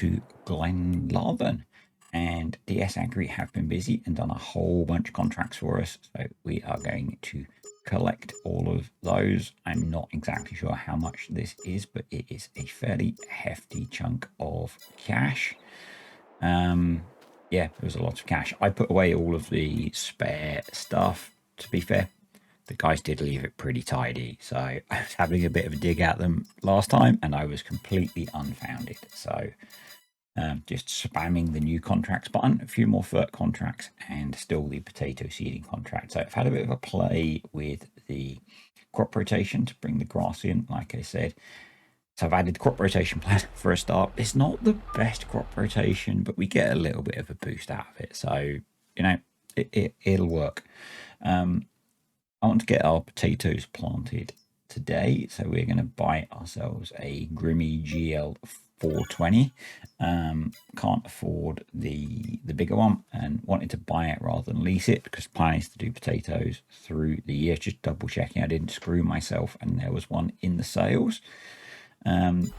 to Glenlarvan, and DS Agri have been busy and done a whole bunch of contracts for us. So we are going to collect all of those. I'm not exactly sure how much this is, but it is a fairly hefty chunk of cash. Yeah, there was a lot of cash. I put away all of the spare stuff, to be fair. The guys did leave it pretty tidy, so I was having a bit of a dig at them last time and I was completely unfounded. So just spamming the new contracts button, a few more FERT contracts, and still the potato seeding contract. So I've had a bit of a play with the crop rotation to bring the grass in, like I said. So I've added the crop rotation plan for a start. It's not the best crop rotation, but we get a little bit of a boost out of it. So, you know, it'll work. I want to get our potatoes planted today. So we're going to buy ourselves a Grimmy GL 420. Can't afford the bigger one and wanted to buy it rather than lease it because the plan is to do potatoes through the year. Just double checking I didn't screw myself and there was one in the sales. And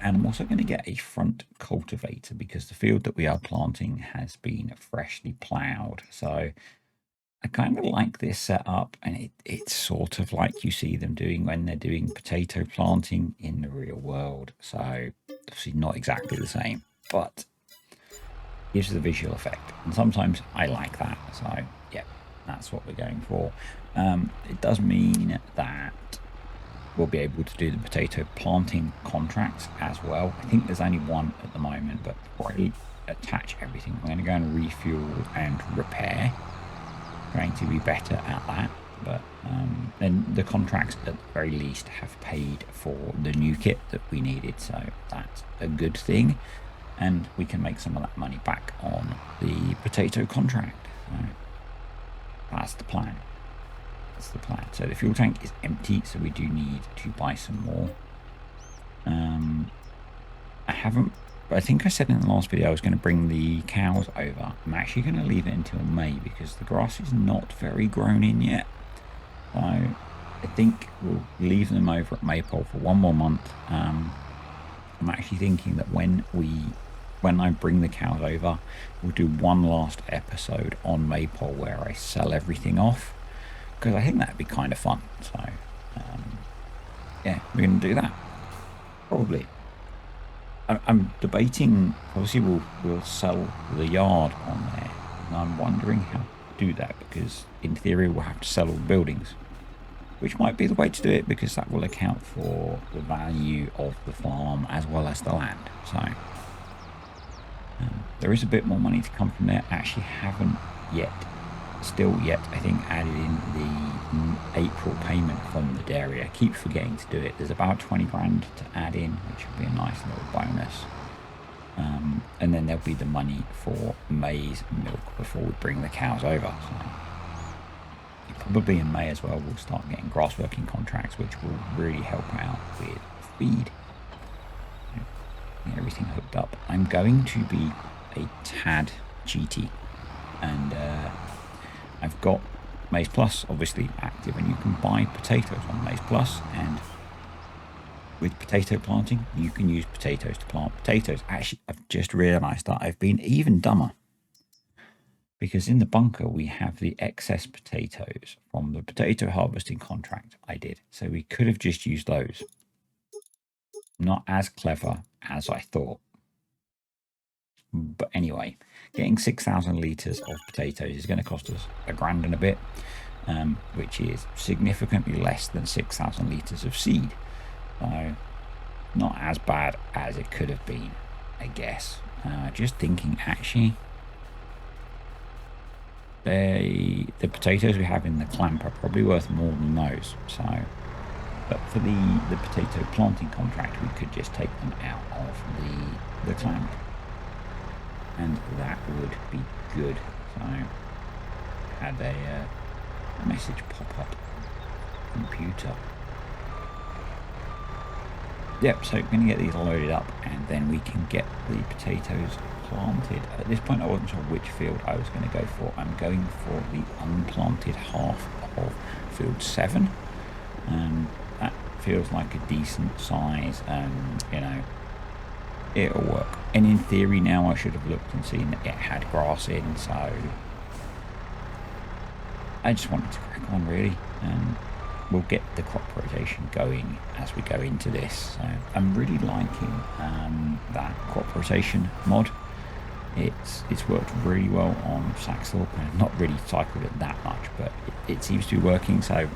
I'm also going to get a front cultivator because the field that we are planting has been freshly ploughed. So I kind of like this setup, and it's sort of like you see them doing when they're doing potato planting in the real world. So obviously not exactly the same, but gives the visual effect. And sometimes I like that. So yeah, that's what we're going for. It does mean that we'll be able to do the potato planting contracts as well. I think there's only one at the moment, but before I attach everything, I'm going to go and refuel and repair. Going to be better at that, but then the contracts at the very least have paid for the new kit that we needed, so that's a good thing, and we can make some of that money back on the potato contract. So that's the plan. That's the plan. So the fuel tank is empty, so we do need to buy some more. I think I said in the last video I was going to bring the cows over. I'm actually going to leave it until May because the grass is not very grown in yet. So I think we'll leave them over at Maypole for one more month. I'm actually thinking that when I bring the cows over, we'll do one last episode on Maypole where I sell everything off, because I think that'd be kind of fun. So yeah, we're going to do that probably. I'm debating, obviously we'll sell the yard on there, and I'm wondering how to do that, because in theory we'll have to sell all the buildings, which might be the way to do it, because that will account for the value of the farm as well as the land. So there is a bit more money to come from there. I actually haven't still yet, I think, added in the April payment from the dairy. I keep forgetting to do it. There's about 20 grand to add in, which would be a nice little bonus. And then there'll be the money for May's milk before we bring the cows over. So probably in May as well, we'll start getting grass working contracts, which will really help out with feed. Get everything hooked up. I'm going to be a tad cheaty, and I've got Maize Plus obviously active, and you can buy potatoes on Maize Plus, and with potato planting you can use potatoes to plant potatoes. Actually, I've just realized that I've been even dumber, because in the bunker we have the excess potatoes from the potato harvesting contract I did, so we could have just used those. Not as clever as I thought. But anyway, getting 6,000 litres of potatoes is going to cost us £1 grand and a bit, which is significantly less than 6,000 litres of seed. So not as bad as it could have been, I guess. Just thinking, actually, the potatoes we have in the clamp are probably worth more than those. So, but for the potato planting contract, we could just take them out of the clamp, and that would be good. So had a message pop up. Computer. Yep, so going to get these loaded up, and then we can get the potatoes planted. At this point I wasn't sure which field I was going to go for. I'm going for the unplanted half of field 7. That feels like a decent size, you know, it'll work. And in theory now I should have looked and seen that it had grass in, so I just wanted to crack on really, and we'll get the crop rotation going as we go into this. So I'm really liking that crop rotation mod. It's worked really well on Saxthorpe. I've not really cycled it that much, but it seems to be working. So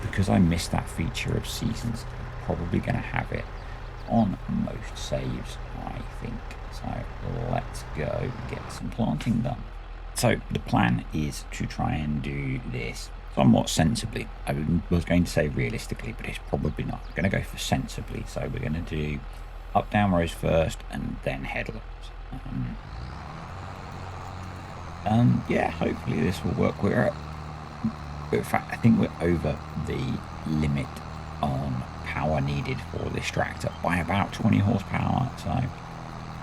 because I missed that feature of seasons, I'm probably going to have it on most saves, I think. So let's go and get some planting done. So the plan is to try and do this somewhat sensibly. I was going to say realistically, but it's probably not. I'm going to go for sensibly. So we're going to do up down rows first and then headlands. Yeah, hopefully this will work. In fact, I think we're over the limit on power needed for this tractor by about 20 horsepower. So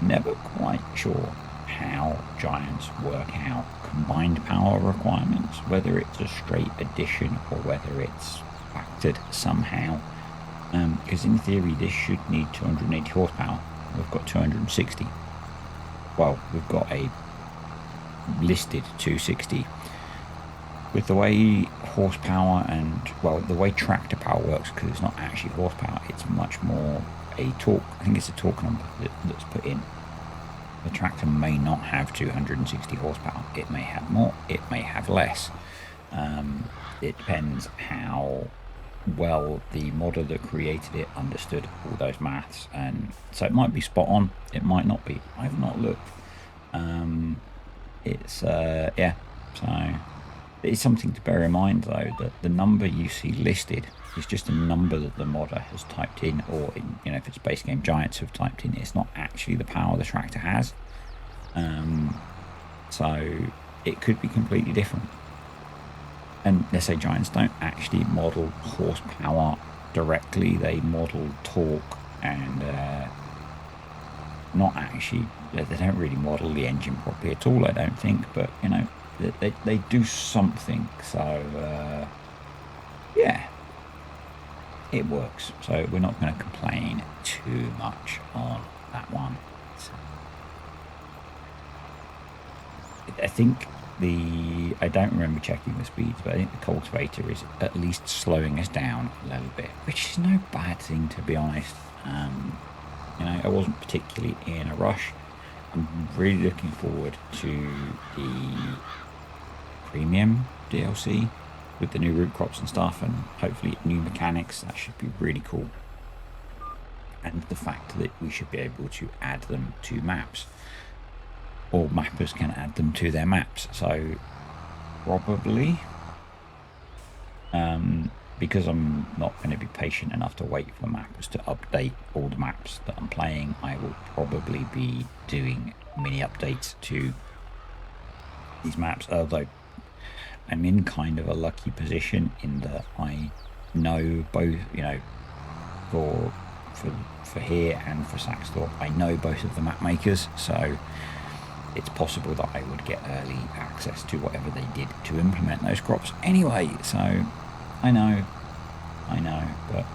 never quite sure how Giants work out combined power requirements, whether it's a straight addition or whether it's factored somehow. Because in theory this should need 280 horsepower. We've got 260. Well, we've got a listed 260. With the way horsepower and, well, the way tractor power works, because it's not actually horsepower, it's much more a torque. I think it's a torque number that's put in. The tractor may not have 260 horsepower. It may have more, it may have less. It depends how well the modder that created it understood all those maths, and so it might be spot on, it might not be. I've not looked. Yeah, so it's something to bear in mind though, that the number you see listed is just a number that the modder has typed in, or in, you know, if it's base game Giants have typed in. It's not actually the power the tractor has. So it could be completely different. And let's say Giants don't actually model horsepower directly, they model torque and not actually, they don't really model the engine properly at all, I don't think, but you know, they do something. So yeah, it works, so we're not going to complain too much on that one. So, I think I don't remember checking the speeds, but I think the cultivator is at least slowing us down a little bit, which is no bad thing, to be honest. You know, I wasn't particularly in a rush. I'm really looking forward to the premium DLC with the new root crops and stuff, and hopefully new mechanics. That should be really cool. And the fact that we should be able to add them to maps, or mappers can add them to their maps. So probably, because I'm not going to be patient enough to wait for mappers to update all the maps that I'm playing, I will probably be doing mini updates to these maps, although I'm in kind of a lucky position in that I know both, you know, for here and for Saxthorpe, I know both of the map makers, so it's possible that I would get early access to whatever they did to implement those crops anyway. So I know, but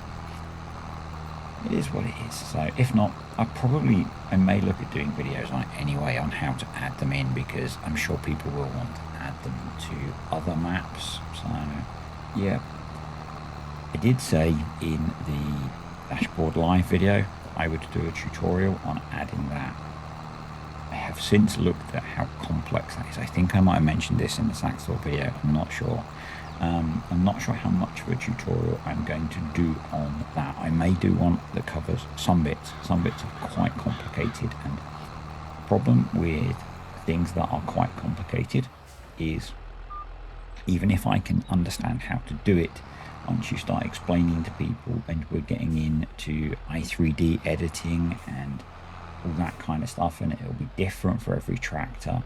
it is what it is. So if not, I may look at doing videos on it anyway, on how to add them in, because I'm sure people will want to add them to other maps. So yeah, I did say in the Dashboard Live video I would do a tutorial on adding that. I have since looked at how complex that is. I think I might have mentioned this in the Saxthorpe video, I'm not sure. I'm not sure how much of a tutorial I'm going to do on that. I may do one that covers some bits. Some bits are quite complicated, and the problem with things that are quite complicated is, even if I can understand how to do it, once you start explaining to people and we're getting into i3D editing and all that kind of stuff, and it'll be different for every tractor,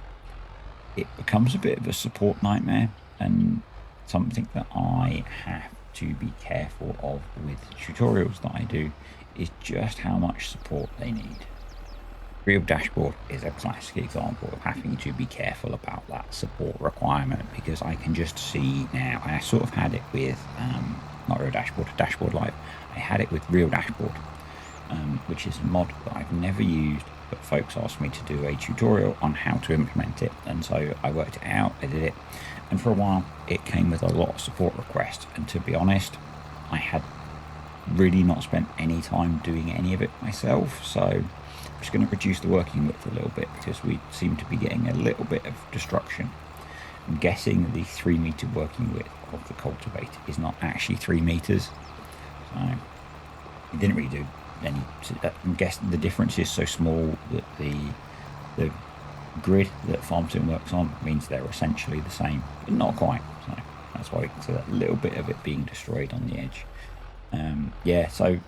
it becomes a bit of a support nightmare, and something that I have to be careful of with tutorials that I do is just how much support they need. Real Dashboard is a classic example of having to be careful about that support requirement, because I can just see now, and I sort of had it with not Real Dashboard, Dashboard Live, I had it with Real Dashboard, which is a mod that I've never used, but folks asked me to do a tutorial on how to implement it, and so I worked it out, I did it, and for a while it came with a lot of support requests, and to be honest, I had really not spent any time doing any of it myself, so I'm just going to reduce the working width a little bit because we seem to be getting a little bit of destruction. I'm guessing the 3 meter working width of the cultivate is not actually 3 meters, so it didn't really do any. I'm guessing the difference is so small that the grid that FarmSim works on means they're essentially the same, but not quite. So that's why we can see that little bit of it being destroyed on the edge. Yeah, so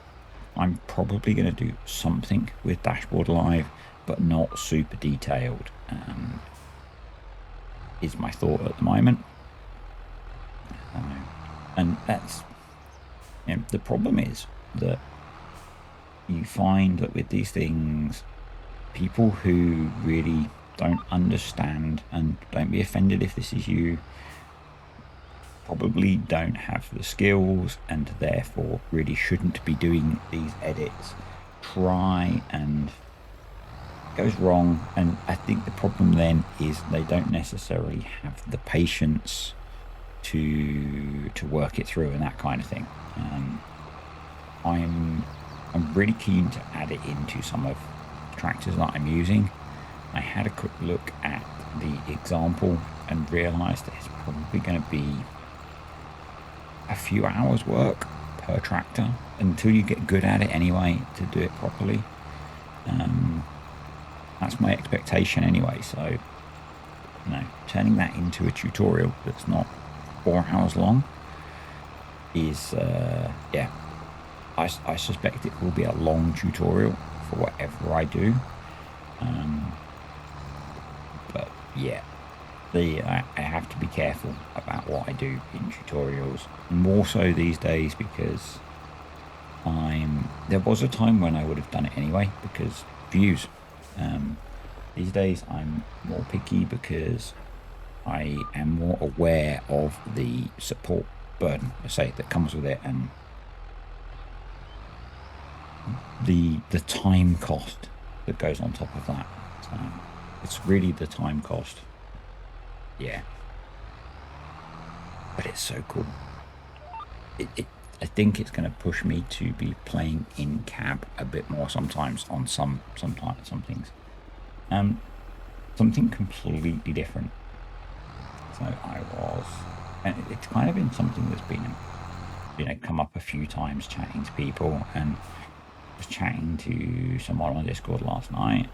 I'm probably going to do something with Dashboard Live, but not super detailed, is my thought at the moment. And that's, you know, the problem is that you find that with these things, people who really don't understand, and don't be offended if this is you, probably don't have the skills and therefore really shouldn't be doing these edits, try and it goes wrong. And I think the problem then is they don't necessarily have the patience to work it through and that kind of thing. I'm really keen to add it into some of the tractors that I'm using. I had a quick look at the example and realized that it's probably going to be a few hours work per tractor until you get good at it anyway to do it properly. That's my expectation anyway, so you know, turning that into a tutorial that's not 4 hours long is yeah, I suspect it will be a long tutorial for whatever I do, but yeah, I have to be careful about what I do in tutorials, more so these days, because there was a time when I would have done it anyway because views. These days I'm more picky because I am more aware of the support burden, let's say, that comes with it, and the time cost that goes on top of that. So it's really the time cost. Yeah, but it's so cool. I think it's going to push me to be playing in cab a bit more sometimes on some things. Something completely different. So and it's kind of been something that's been, you know, come up a few times chatting to people, and was chatting to someone on Discord last night,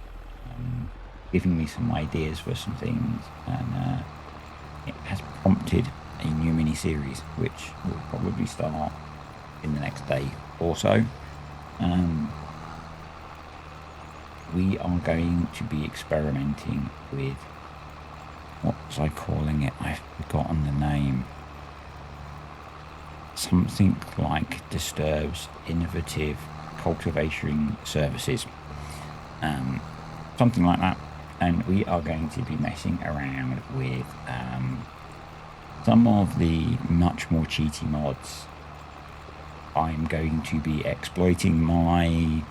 giving me some ideas for some things, and it has prompted a new mini-series which will probably start in the next day or so. We are going to be experimenting with, what was I calling it? I've forgotten the name. Something like Disturb's Innovative Cultivation Services. Something like that. And we are going to be messing around with some of the much more cheaty mods. I'm going to be exploiting my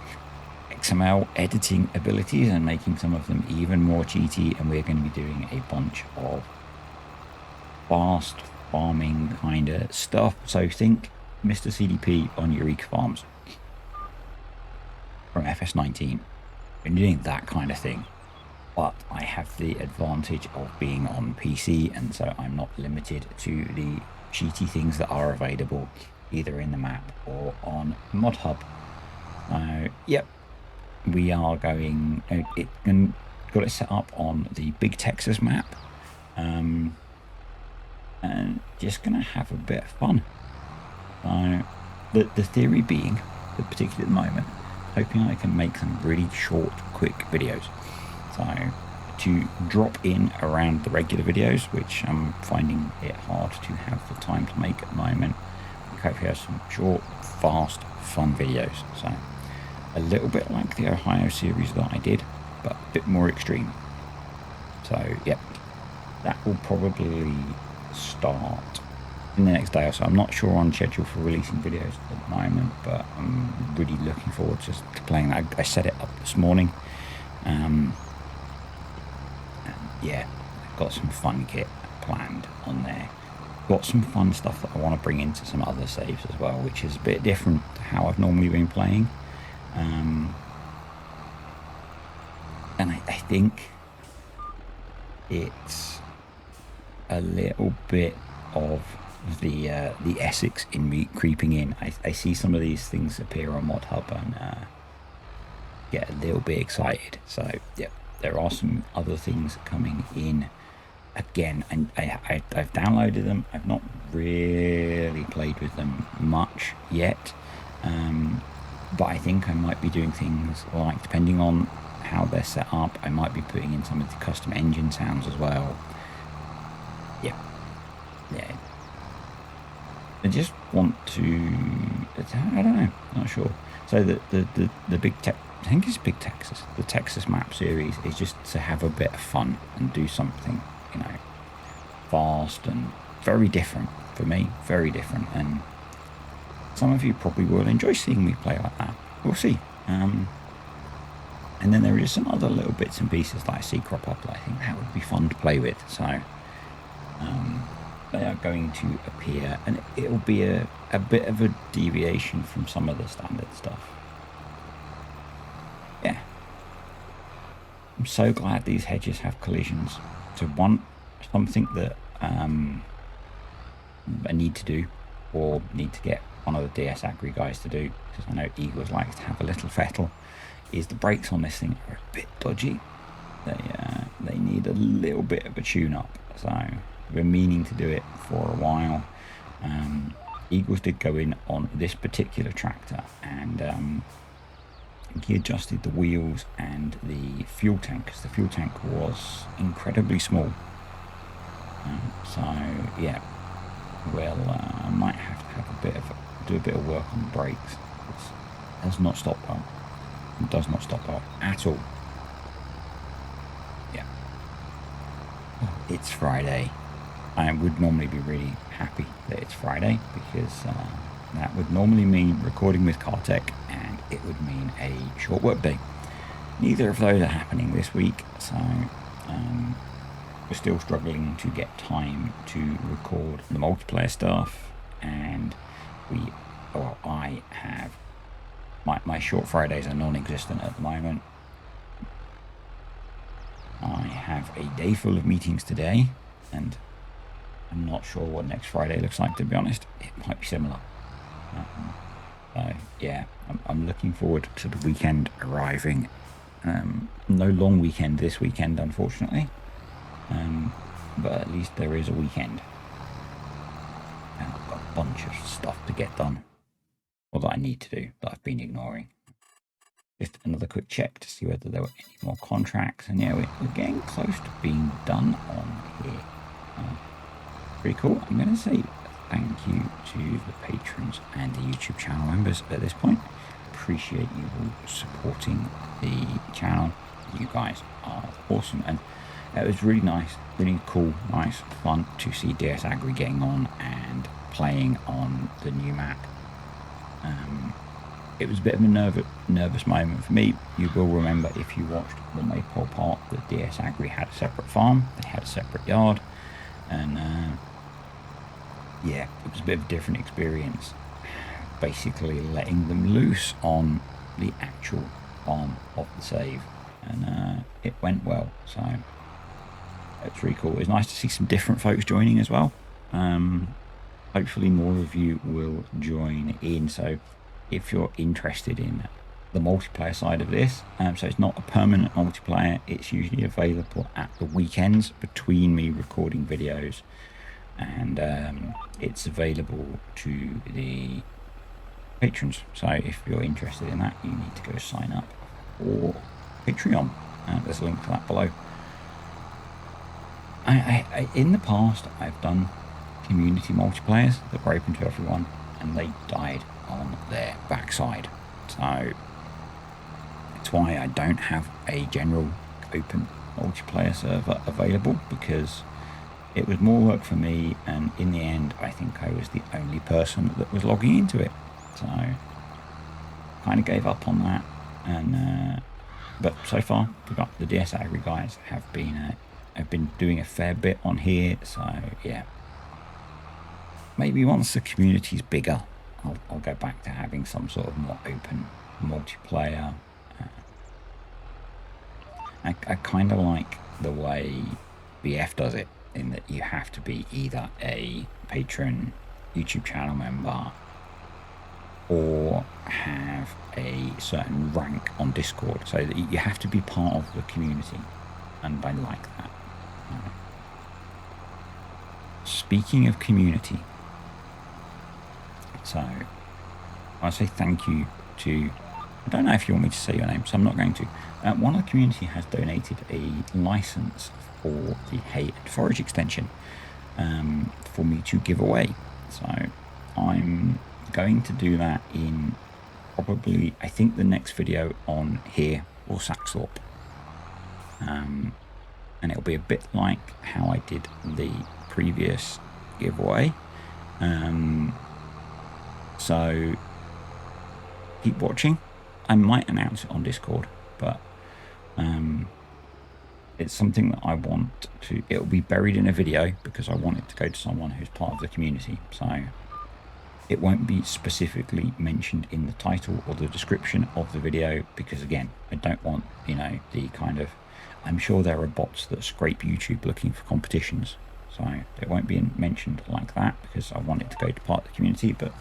XML editing abilities and making some of them even more cheaty, and we're going to be doing a bunch of fast farming kind of stuff. So think Mr. CDP on Eureka Farms from FS19. We're doing that kind of thing, but I have the advantage of being on PC, and so I'm not limited to the cheaty things that are available either in the map or on ModHub. Yep, we are going, got it set up on the Big Texas map, and just gonna have a bit of fun. The theory being, particularly at the moment, hoping I can make some really short, quick videos. So to drop in around the regular videos, which I'm finding it hard to have the time to make at the moment, we hopefully have some short, fast, fun videos. So a little bit like the Ohio series that I did, but a bit more extreme. So yeah, that will probably start in the next day or so. I'm not sure on schedule for releasing videos at the moment, but I'm really looking forward just to playing that. I set it up this morning. And yeah, I've got some fun kit planned on there. Got some fun stuff that I want to bring into some other saves as well, which is a bit different to how I've normally been playing. And I think it's a little bit of the Essex in me creeping in. I see some of these things appear on Mod Hub and get a little bit excited. So yeah, there are some other things coming in again, and I've downloaded them. I've not really played with them much yet, but I think I might be doing things like, depending on how they're set up, I might be putting in some of the custom engine sounds as well. Yeah. I just want to, I don't know, not sure. So the big tech, I think it's Big Texas, the Texas map series is just to have a bit of fun and do something, you know, fast and very different for me, very different. And some of you probably will enjoy seeing me play like that. We'll see. And then there are just some other little bits and pieces that I see crop up that I think that would be fun to play with. So they are going to appear, and it'll be a bit of a deviation from some of the standard stuff. Yeah. I'm so glad these hedges have collisions. So something that I need to do, or need to get one of the DS Agri guys to do, because I know Eagles likes to have a little fettle, is the brakes on this thing are a bit dodgy. They need a little bit of a tune-up. So I've been meaning to do it for a while. Eagles did go in on this particular tractor, and he adjusted the wheels and the fuel tank, because the fuel tank was incredibly small. So yeah, well, I might have to have do a bit of work on the brakes. It does not stop well. It does not stop well at all. Yeah. It's Friday. I would normally be really happy that it's Friday, because that would normally mean recording with Cartech, and it would mean a short work day. Neither of those are happening this week, so we're still struggling to get time to record the multiplayer stuff, and I have my short Fridays are non-existent at the moment. I have a day full of meetings today, and I'm not sure what next Friday looks like, to be honest. It might be similar. So yeah, I'm looking forward to the weekend arriving. No long weekend this weekend, unfortunately, but at least there is a weekend, and I've got a bunch of stuff to get done, or that I need to do, that I've been ignoring. Just another quick check to see whether there were any more contracts, and yeah, we're getting close to being done on here. Pretty cool. I'm going to say thank you to the patrons and the YouTube channel members at this point. Appreciate you all supporting the channel. You guys are awesome, and it was really nice, really cool, nice, fun to see DS Agri getting on and playing on the new map. It was a bit of a nervous moment for me. You will remember, if you watched the Maypole part, that DS Agri had a separate farm, they had a separate yard, and yeah, it was a bit of a different experience, basically letting them loose on the actual farm of the save, and it went well, so it's really cool. It's nice to see some different folks joining as well. Hopefully more of you will join in, so if you're interested in the multiplayer side of this, so it's not a permanent multiplayer, it's usually available at the weekends between me recording videos, and it's available to the patrons. So if you're interested in that, you need to go sign up for Patreon. There's a link to that below. I in the past, I've done community multiplayers that were open to everyone, and they died on their backside. So that's why I don't have a general open multiplayer server available, because it was more work for me, and in the end I think I was the only person that was logging into it, so kind of gave up on that. And but so far we've got the DS Agri guys have been doing a fair bit on here, so yeah, maybe once the community's bigger I'll go back to having some sort of more open multiplayer. I kind of like the way BF does it, in that you have to be either a patron YouTube channel member or have a certain rank on Discord, so that you have to be part of the community, and I like that. Speaking of community, so I say thank you to, I don't know if you want me to say your name, so I'm not going to. One of the community has donated a license for the Hay and Forage extension for me to give away. So I'm going to do that in probably, I think, the next video on here or Saxthorpe. And it'll be a bit like how I did the previous giveaway. So keep watching. I might announce it on Discord, but it's something that I want to, it'll be buried in a video because I want it to go to someone who's part of the community. So it won't be specifically mentioned in the title or the description of the video, because again, I don't want, you know, the kind of, I'm sure there are bots that scrape YouTube looking for competitions, so it won't be mentioned like that because I want it to go to part of the community. But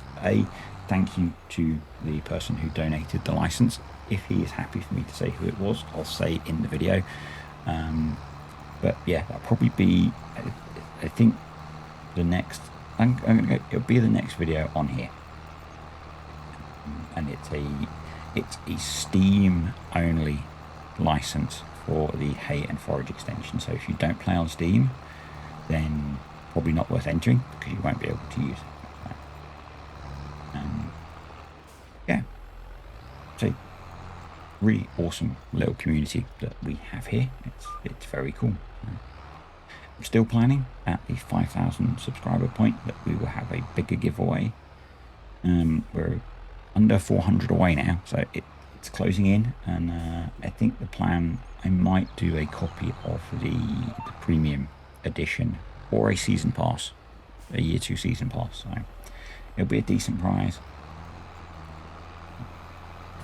thank you to the person who donated the license. If he is happy for me to say who it was, I'll say in the video. But yeah, that'll probably be, I think, the next, I'm gonna go, it'll be the next video on here. And it's a Steam only license for the Hay and Forage extension. So if you don't play on Steam, then probably not worth entering because you won't be able to use it. Yeah, so really awesome little community that we have here. It's very cool. I'm still planning at the 5,000 subscriber point that we will have a bigger giveaway. We're under 400 away now, so it's closing in, and I think the plan, I might do a copy of the premium edition or a season pass, a year 2 season pass, so it'll be a decent prize.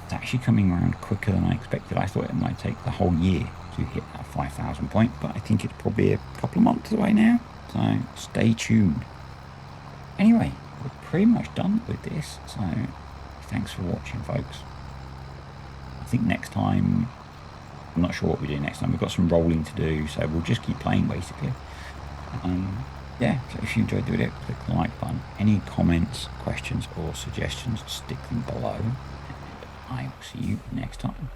It's actually coming around quicker than I expected. I thought it might take the whole year to hit that 5,000 point, but I think it's probably a couple of months away now, so stay tuned. Anyway, we're pretty much done with this, so thanks for watching, folks. I think next time, I'm not sure what we do next time. We've got some rolling to do, so we'll just keep playing basically. Yeah, so if you enjoyed the video, click the like button. Any comments, questions or suggestions, stick them below, and I will see you next time.